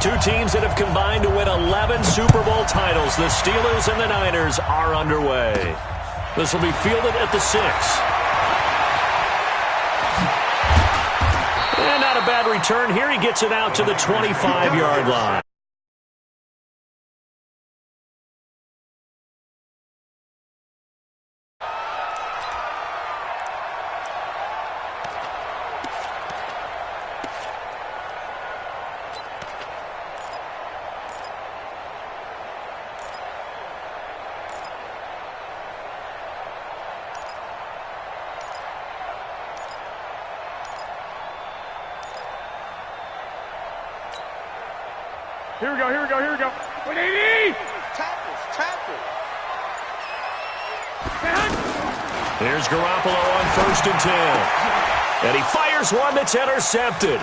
Two teams that have combined to win 11 Super Bowl titles. The Steelers and the Niners are underway. This will be fielded at the 6. And not a bad return here. He gets it out to the 25-yard line. Here we go. 180! Tackles. Here's Garoppolo on 1st and 10. And he fires one that's intercepted.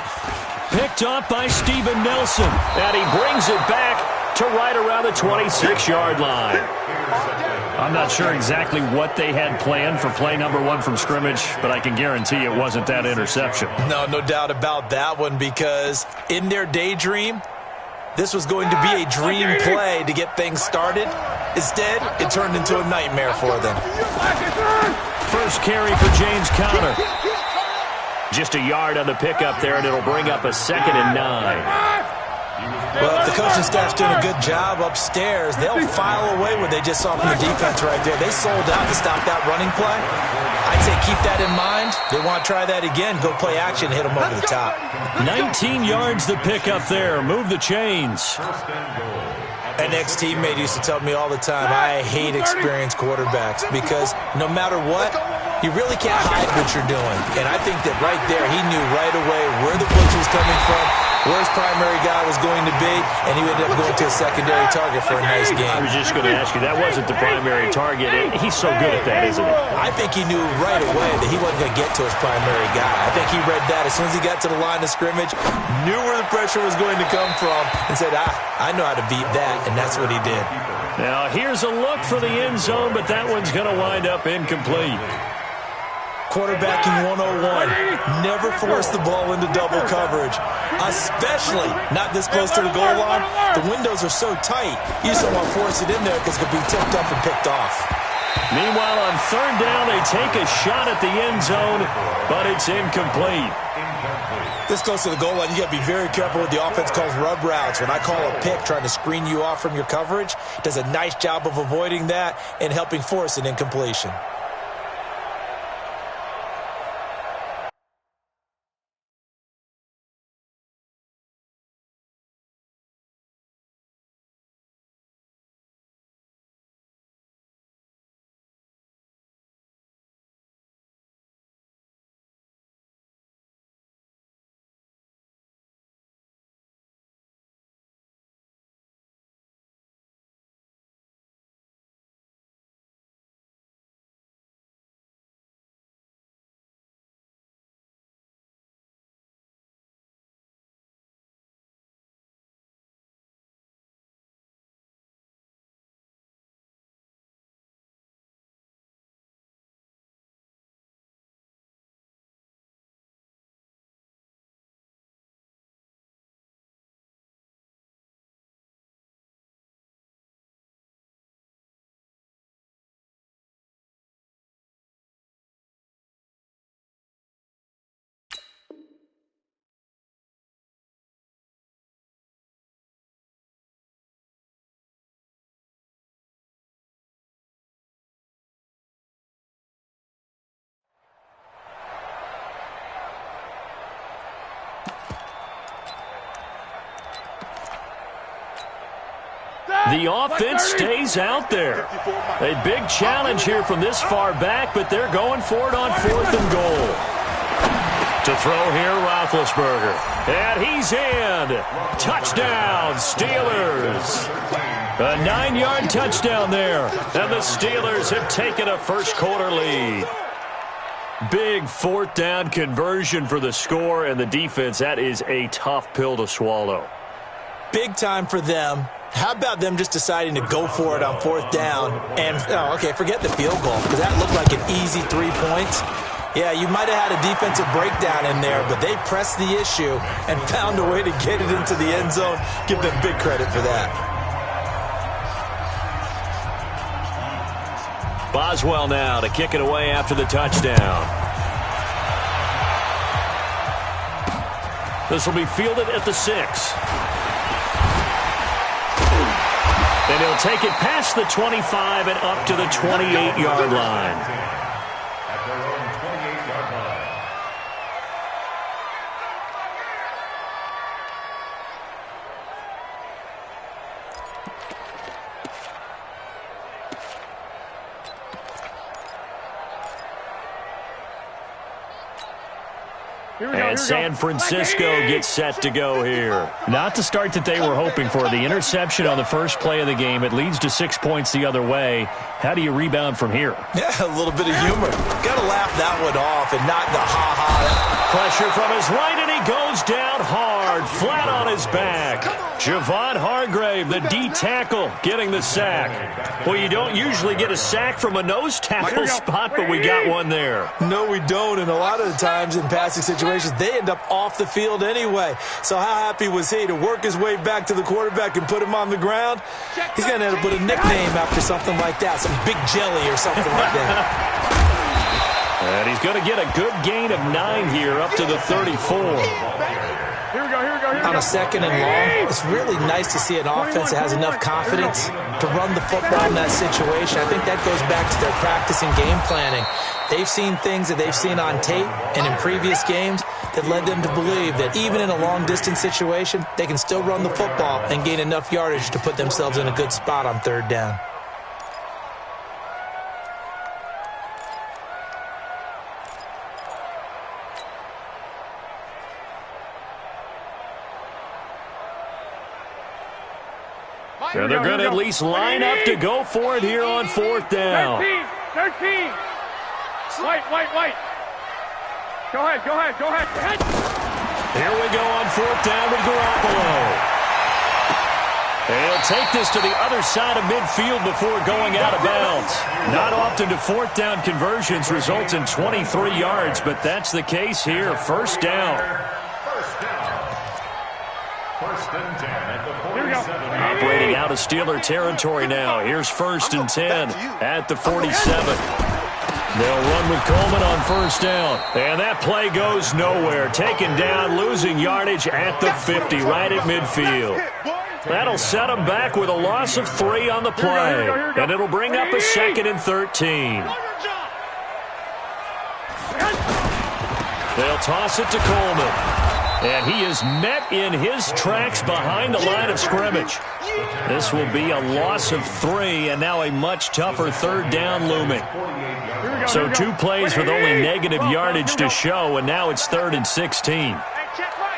Picked off by Steven Nelson. And he brings it back to right around the 26-yard line. I'm not sure exactly what they had planned for play number 1 from scrimmage, but I can guarantee it wasn't that interception. No doubt about that one, because in their daydream, this was going to be a dream play to get things started. Instead, it turned into a nightmare for them. First carry for James Conner. Just a yard on the pickup there, and it'll bring up a 2nd and 9. Well, if the coaching staff's doing a good job upstairs, they'll file away what they just saw from the defense right there. They sold out to stop that running play. I'd say keep that in mind. They want to try that again. Go play action, hit them over the top. 19 yards the pickup there. Move the chains. An ex-teammate used to tell me all the time, I hate experienced quarterbacks because no matter what, you really can't hide what you're doing. And I think that right there, he knew right away where the blitz was coming from, where his primary guy was going to be, and he ended up going to a secondary target for a nice game. I was just going to ask you, that wasn't the primary target. He's so good at that, isn't he? I think he knew right away that he wasn't going to get to his primary guy. I think he read that as soon as he got to the line of scrimmage, knew where the pressure was going to come from, and said, I know how to beat that, and that's what he did. Now, here's a look for the end zone, but that one's going to wind up incomplete. Quarterbacking 101. Never force the ball into double coverage, especially not this close to the goal line. The windows are so tight, you just don't want to force it in there because it could be tipped up and picked off. Meanwhile, on 3rd down, they take a shot at the end zone, but it's incomplete. This close to the goal line, you got to be very careful what the offense calls rub routes. When I call a pick trying to screen you off from your coverage, does a nice job of avoiding that and helping force an incompletion. The offense stays out there. A big challenge here from this far back, but they're going for it on 4th and goal. To throw here, Roethlisberger. And he's in. Touchdown, Steelers. A 9-yard touchdown there. And the Steelers have taken a first-quarter lead. Big 4th down conversion for the score, and the defense, that is a tough pill to swallow. Big time for them. How about them just deciding to go for it on 4th down and, forget the field goal, because that looked like an easy 3 points. Yeah, you might have had a defensive breakdown in there, but they pressed the issue and found a way to get it into the end zone. Give them big credit for that. Boswell now to kick it away after the touchdown. This will be fielded at the 6. And he'll take it past the 25 and up to the 28-yard line. And San Francisco gets set to go here. Not the start that they were hoping for. The interception on the first play of the game. It leads to 6 points the other way. How do you rebound from here? Yeah, a little bit of humor. Got to laugh that one off and not the ha-ha. Pressure from his right, and he goes down hard, flat on his back. Javon Hargrave, the D tackle, getting the sack. Well, you don't usually get a sack from a nose tackle spot, but we got one there. No, we don't, and a lot of the times in passing situations, they end up off the field anyway. So how happy was he to work his way back to the quarterback and put him on the ground? He's going to end up with a nickname after something like that, some Big Jelly or something like that. And he's going to get a good gain of 9 here, up to the 34. Here we go. On a second and long, it's really nice to see an offense that has enough confidence to run the football in that situation. I think that goes back to their practice and game planning. They've seen things that they've seen on tape and in previous games that led them to believe that even in a long-distance situation, they can still run the football and gain enough yardage to put themselves in a good spot on third down. And they're going to at least line up to go for it here on fourth down. 13. White. Go ahead. Here we go on fourth down with Garoppolo. And he'll take this to the other side of midfield before going out of bounds. Not often do fourth down conversions result in 23 yards, but that's the case here. First down. First and 10 at the 47. Operating out of Steeler territory now. Here's first and 10 at the 47. They'll run with Coleman on first down. And that play goes nowhere. Taken down, losing yardage at the 50, right at midfield. That'll set them back with a loss of 3 on the play. And it'll bring up a second and 13. They'll toss it to Coleman. And he is met in his tracks behind the line of scrimmage. This will be a loss of 3, and now a much tougher third down looming. So 2 plays with only negative yardage to show, and now it's 3rd and 16. Hey, check right.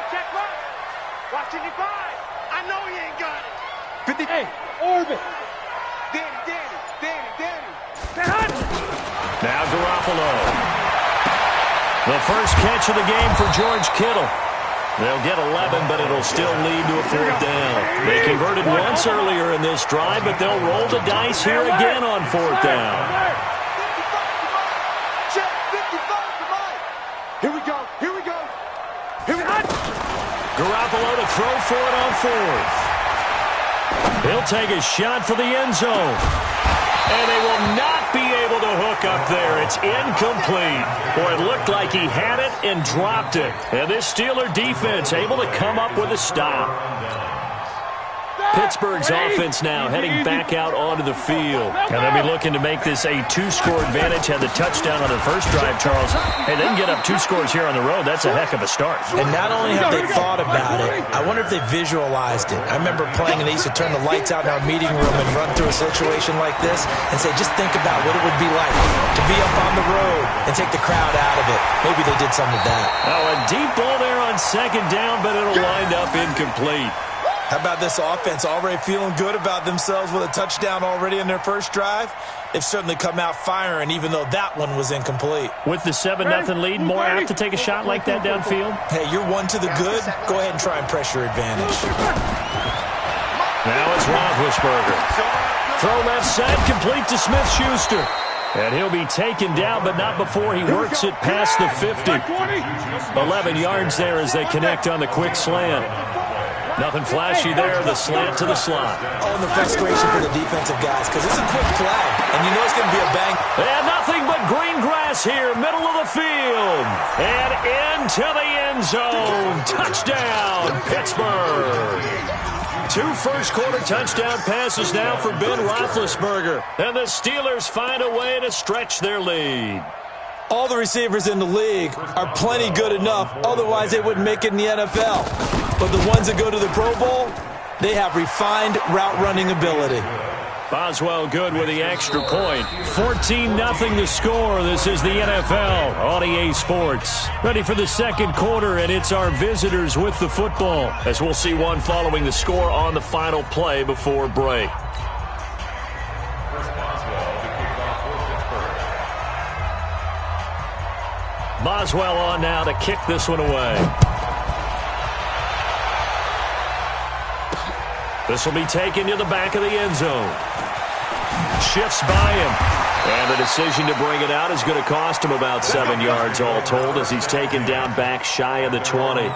Watch 55. I know he ain't got it. 50. Hey, orbit. Danny. Now Garoppolo. The first catch of the game for George Kittle. They'll get 11, but it'll still lead to a fourth down. They converted once earlier in this drive, but they'll roll the dice here again on fourth down. Here we go. Garoppolo to throw for it on fourth. He'll take a shot for the end zone. And they will not be able to hook up there. It's incomplete. Boy, it looked like he had it and dropped it. And this Steeler defense able to come up with a stop. Pittsburgh's offense now heading back out onto the field. And they'll be looking to make this a 2-score advantage. Had the touchdown on their first drive, Charles. Hey, they can get up 2 scores here on the road. That's a heck of a start. And not only have they thought about it, I wonder if they visualized it. I remember playing and they used to turn the lights out in our meeting room and run through a situation like this and say, just think about what it would be like to be up on the road and take the crowd out of it. Maybe they did some of that. Oh, a deep ball there on second down, but it'll wind up incomplete. How about this offense already feeling good about themselves with a touchdown already in their first drive? They've certainly come out firing, even though that one was incomplete. With the 7-0 lead, more apt to take a shot like that downfield? Hey, you're one to the good. Go ahead and try and press your advantage. Now it's Roethlisberger. Throw left side, complete to Smith-Schuster. And he'll be taken down, but not before he works it past the 50. 11 yards there as they connect on the quick slant. Nothing flashy there, the slant to the slot. Oh, and the frustration for the defensive guys, because it's a quick play, and you know it's going to be a bang. And nothing but green grass here, middle of the field. And into the end zone. Touchdown, Pittsburgh. 2 first-quarter touchdown passes now for Ben Roethlisberger. And the Steelers find a way to stretch their lead. All the receivers in the league are plenty good enough, otherwise they wouldn't make it in the NFL. But the ones that go to the Pro Bowl, they have refined route-running ability. Boswell good with the extra point. 14-0 the score. This is the NFL on EA Sports. Ready for the second quarter, and it's our visitors with the football, as we'll see one following the score on the final play before break. Boswell on now to kick this one away. This will be taken to the back of the end zone. Shifts by him. And the decision to bring it out is going to cost him about 7 yards all told as he's taken down back shy of the 20.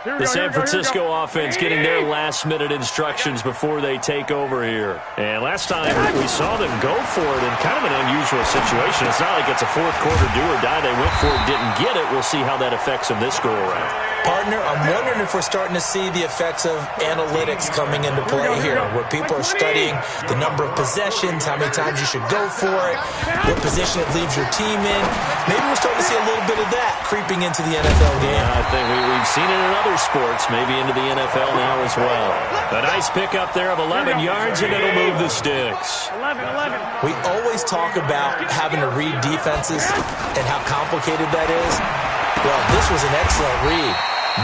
The San Francisco offense getting their last-minute instructions before they take over here. And last time we saw them go for it in kind of an unusual situation. It's not like it's a fourth-quarter do-or-die. They went for it, didn't get it. We'll see how that affects them this go-around. Partner, I'm wondering if we're starting to see the effects of analytics coming into play here, where people are studying the number of possessions, how many times you should go for it, what position it leaves your team in. Maybe we're starting to see a little bit of that creeping into the NFL game. Yeah, I think we've seen it in other sports, maybe into the NFL now as well. A nice pickup there of 11 yards, and it'll move the sticks. 11. We always talk about having to read defenses and how complicated that is. Well, this was an excellent read.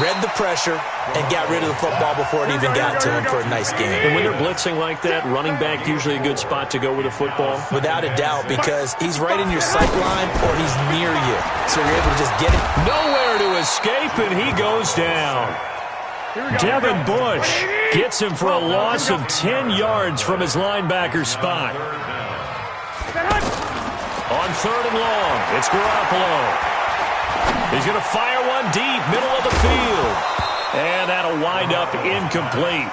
Read the pressure and got rid of the football before it even got to him for a nice game. And when they're blitzing like that, running back usually a good spot to go with a football? Without a doubt, because he's right in your sight line or he's near you. So you're able to just get it. Nowhere to escape, and he goes down. Devin Bush gets him for a loss of 10 yards from his linebacker spot. On 3rd and long, it's Garoppolo. He's going to fire one deep, middle of the field. And that'll wind up incomplete.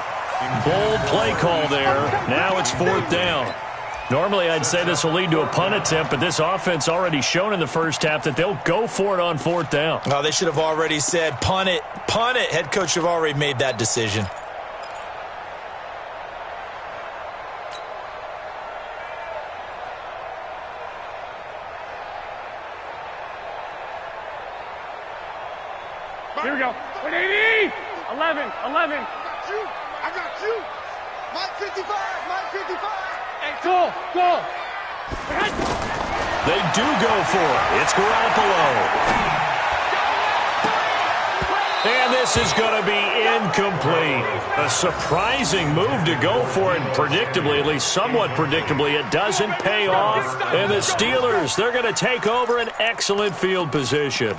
Bold play call there. Now it's 4th down. Normally, I'd say this will lead to a punt attempt, but this offense already shown in the first half that they'll go for it on 4th down. Oh, they should have already said, punt it, punt it. Head coach should have already made that decision. Here we go. 180. 11. I got you. Mike 55. Hey, go. They do go for it. It's Garoppolo. And this is going to be incomplete. A surprising move to go for it predictably, at least somewhat predictably. It doesn't pay off. And the Steelers, they're going to take over an excellent field position.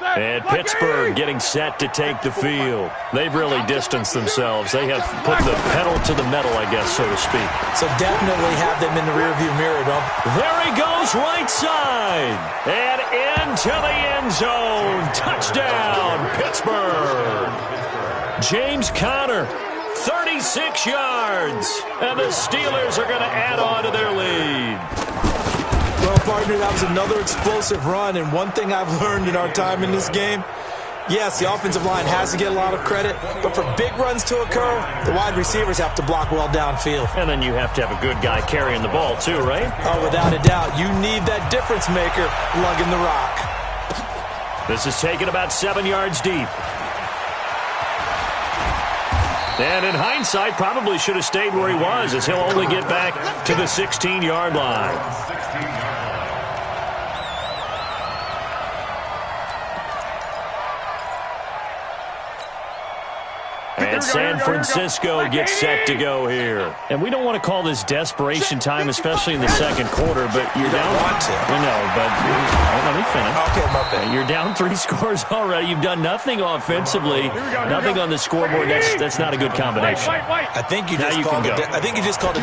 And Pittsburgh getting set to take the field. They've really distanced themselves. They have put the pedal to the metal, I guess, so to speak. So definitely have them in the rearview mirror, don't? There he goes, right side. And into the end zone. Touchdown, Pittsburgh. James Conner, 36 yards. And the Steelers are going to add on to their lead. Well, partner, that was another explosive run, and one thing I've learned in our time in this game, yes, the offensive line has to get a lot of credit, but for big runs to occur, the wide receivers have to block well downfield. And then you have to have a good guy carrying the ball too, right? Oh, without a doubt. You need that difference maker lugging the rock. This is taken about 7 yards deep. And in hindsight, probably should have stayed where he was, as he'll only get back to the 16-yard line. And San Francisco gets set to go here. And we don't want to call this desperation time, especially in the second quarter, but you're down. Want to. I know, but let me finish. Okay, my bad. You're down 3 scores already. You've done nothing offensively, nothing on the scoreboard. That's not a good combination. I think you just called it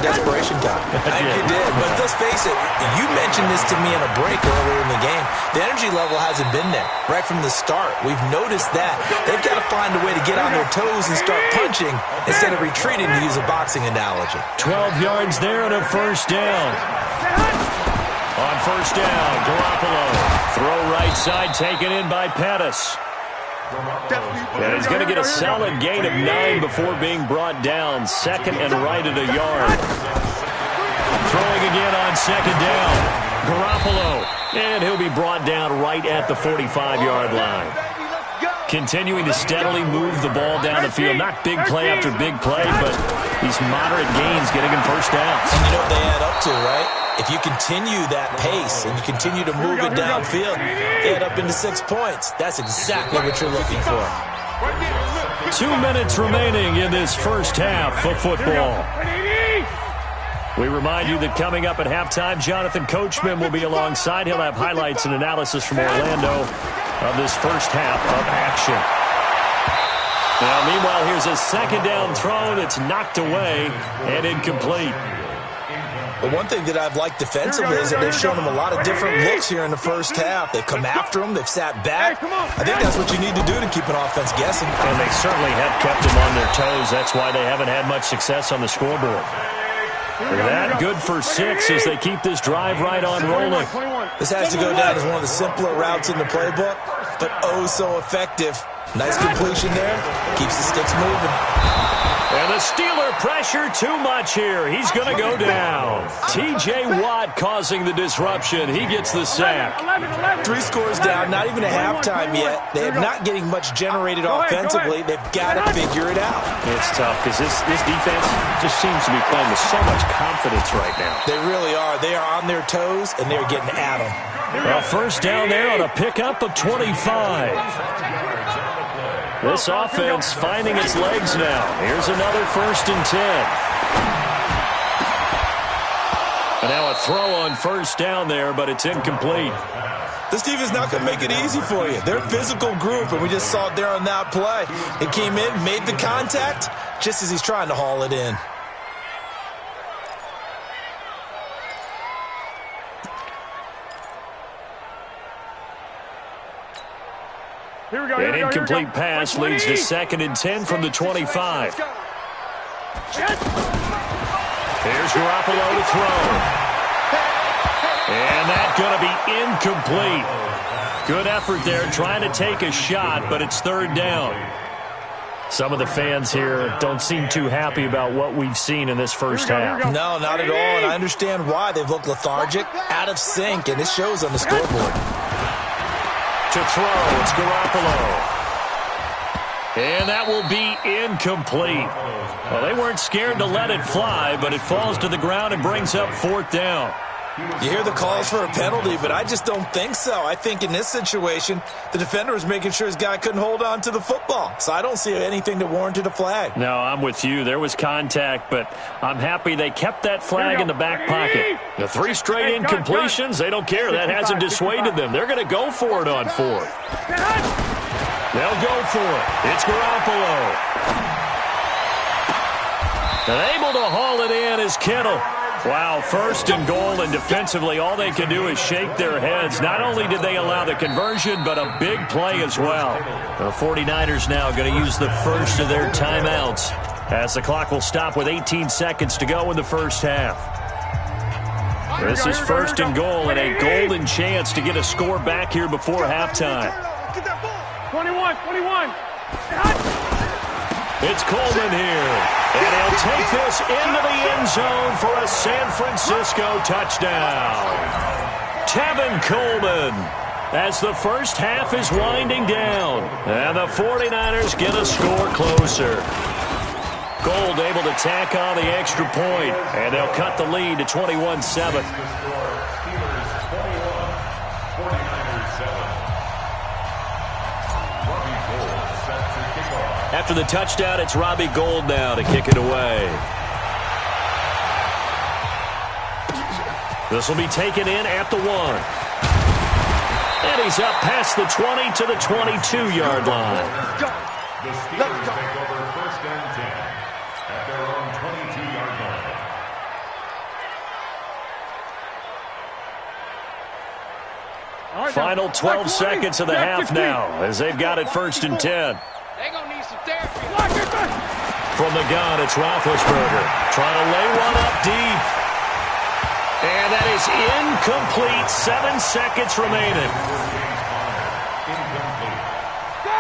desperation time. I think you did. But let's face it, you mentioned this to me in a break earlier in the game. The energy level hasn't been there right from the start. We've noticed that. They've got to find a way to get on their toes and start punching instead of retreating, to use a boxing analogy. 12 yards there and a first down. On first down, Garoppolo. Throw right side, taken in by Pettis. And he's going to get a solid gain of 9 before being brought down. Second and right at a yard. Throwing again on second down. Garoppolo. And he'll be brought down right at the 45-yard line. Continuing to steadily move the ball down the field. Not big play after big play, but these moderate gains getting him first downs. And you know what they add up to, right? If you continue that pace and you continue to move it downfield, they add up into 6 points. That's exactly what you're looking for. 2 minutes remaining in this first half of football. We remind you that coming up at halftime, Jonathan Coachman will be alongside. He'll have highlights and analysis from Orlando of this first half of action. Now, meanwhile, here's a second down throw that's knocked away and incomplete. But one thing that I've liked defensively is that they've shown them a lot of different looks here in the first half. They've come after them. They've sat back. I think that's what you need to do to keep an offense guessing. And they certainly have kept them on their toes. That's why they haven't had much success on the scoreboard. Look at that. Good for 6 as they keep this drive right on rolling. This has to go down as one of the simpler routes in the playbook, but oh so effective. Nice completion there. Keeps the sticks moving. And the Steeler pressure too much here. He's going to go down. T.J. Watt causing the disruption. He gets the sack. 3 scores down, not even a halftime yet. They're not getting much generated offensively. They've got to figure it out. It's tough because this defense just seems to be playing with so much confidence right now. They really are. They are on their toes, and they're getting at them. Well, first down there on a pickup of 25. This offense finding its legs now. Here's another 1st and 10. And now a throw on first down there, but it's incomplete. This team is not going to make it easy for you. They're a physical group, and we just saw it there on that play. It came in, made the contact, just as he's trying to haul it in. An incomplete pass leads to 2nd and 10 from the 25. Here's Garoppolo to throw. And that's going to be incomplete. Good effort there trying to take a shot, but it's 3rd down. Some of the fans here don't seem too happy about what we've seen in this first half. No, not at all, and I understand why. They've looked lethargic, out of sync, and it shows on the scoreboard. To throw, it's Garoppolo. And that will be incomplete. Well, they weren't scared to let it fly, but it falls to the ground and brings up 4th down. You hear the calls for a penalty, but I just don't think so. I think in this situation, the defender was making sure his guy couldn't hold on to the football. So I don't see anything that warranted a flag. No, I'm with you. There was contact, but I'm happy they kept that flag in the back pocket. The 3 straight incompletions, they don't care. That hasn't dissuaded them. They're going to go for it on 4th. They'll go for it. It's Garoppolo. And able to haul it in is Kittle. Wow, 1st and goal, and defensively all they can do is shake their heads. Not only did they allow the conversion, but a big play as well. The 49ers now going to use the first of their timeouts as the clock will stop with 18 seconds to go in the first half. This is 1st and goal and a golden chance to get a score back here before halftime. 21. It's Coleman here, and he'll take this into the end zone for a San Francisco touchdown. Tevin Coleman, as the first half is winding down, and the 49ers get a score closer. Gold able to tack on the extra point, and they'll cut the lead to 21-7. After the touchdown, it's Robbie Gould now to kick it away. This will be taken in at the 1. And he's up past the 20 to the 22-yard line. The Steelers take over 1st and 10 at their own 22-yard line. Final 12 seconds of the half now as they've got it 1st and 10. They're going to need some therapy. From the gun, it's Roethlisberger trying to lay one up deep. And that is incomplete. 7 seconds remaining.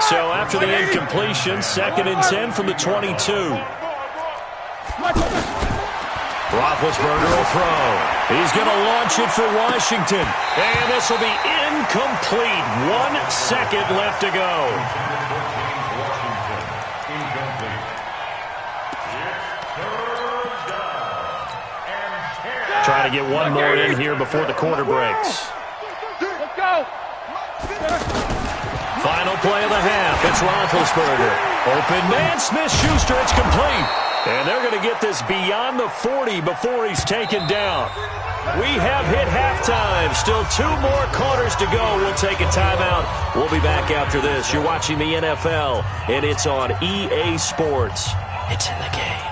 So after the incompletion, 2nd and 10 from the 22. Roethlisberger will throw. He's going to launch it for Washington. And this will be incomplete. 1 second left to go. Trying to get one more in here before the quarter breaks. Let's go. Final play of the half. It's Roethlisberger. Open man, Smith-Schuster. It's complete. And they're going to get this beyond the 40 before he's taken down. We have hit halftime. Still 2 more quarters to go. We'll take a timeout. We'll be back after this. You're watching the NFL, and it's on EA Sports. It's in the game.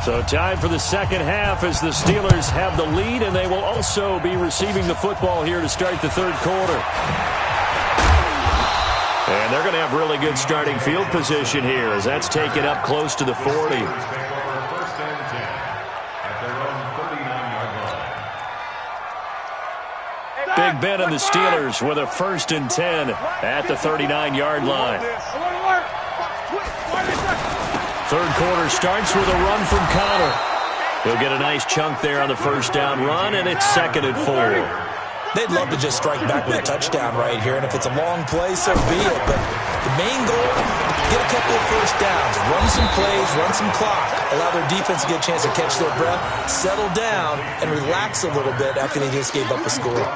So time for the second half as the Steelers have the lead, and they will also be receiving the football here to start the 3rd quarter. And they're going to have really good starting field position here as that's taken up close to the 40. Big Ben and the Steelers with a 1st and 10 at the 39-yard line. 3rd quarter starts with a run from Connor. He'll get a nice chunk there on the 1st down run, and it's 2nd and 4. They'd love to just strike back with a touchdown right here, and if it's a long play, so be it. But the main goal, get a couple of 1st downs, run some plays, run some clock, allow their defense to get a chance to catch their breath, settle down, and relax a little bit after they just gave up a score.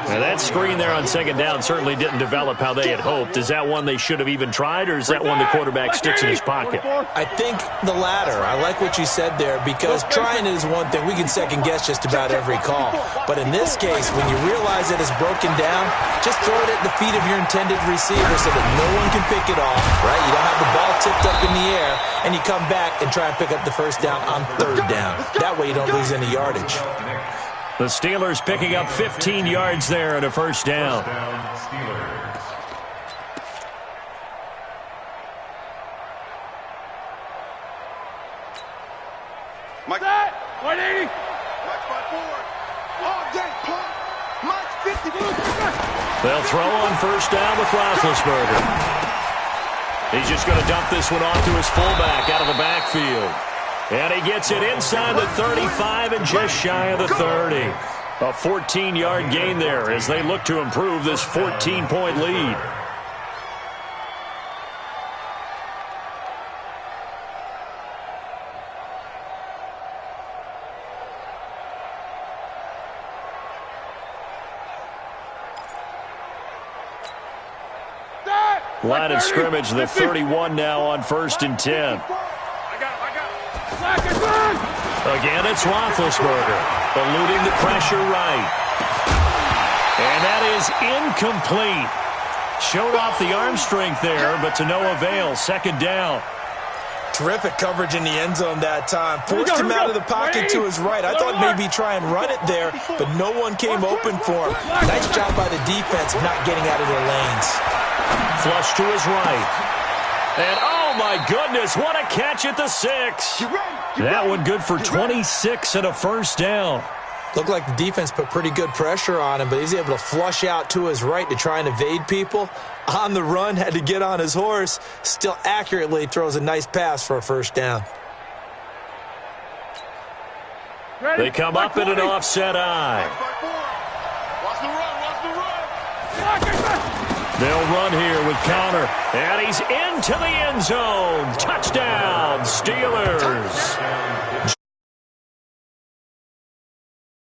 Now that screen there on 2nd down certainly didn't develop how they had hoped. Is that one they should have even tried, or is that one the quarterback sticks in his pocket? I think the latter. I like what you said there, because trying it is one thing. We can second-guess just about every call. But in this case, when you realize that it's broken down, just throw it at the feet of your intended receiver so that no one can pick it off, right? You don't have the ball tipped up in the air, and you come back and try and pick up the 1st down on 3rd down. That way you don't lose any yardage. The Steelers picking up 15 yards there at a 1st down. Mike, 180. Mike 5-4. All day, punt. Mike 50. They'll throw on 1st down with Roethlisberger. He's just going to dump this one off to his fullback out of the backfield. And he gets it inside the 35 and just shy of the 30. A 14-yard gain there as they look to improve this 14-point lead. Line of scrimmage, the 31 now on 1st and 10. Again, it's Roethlisberger, eluding the pressure right. And that is incomplete. Showed off the arm strength there, but to no avail. 2nd down. Terrific coverage in the end zone that time. Forced him out of the pocket to his right. I thought maybe try and run it there, but no one came open for him. Nice job by the defense of not getting out of their lanes. Flush to his right. And oh my goodness, what a catch at the 6. That one good for 26 and a 1st down. Looked like the defense put pretty good pressure on him, but he's able to flush out to his right to try and evade people. On the run, had to get on his horse. Still accurately throws a nice pass for a 1st down. They come up in an offset eye. Watch the run, watch the run. They'll run here with counter. And he's into the end zone. Touchdown, Steelers.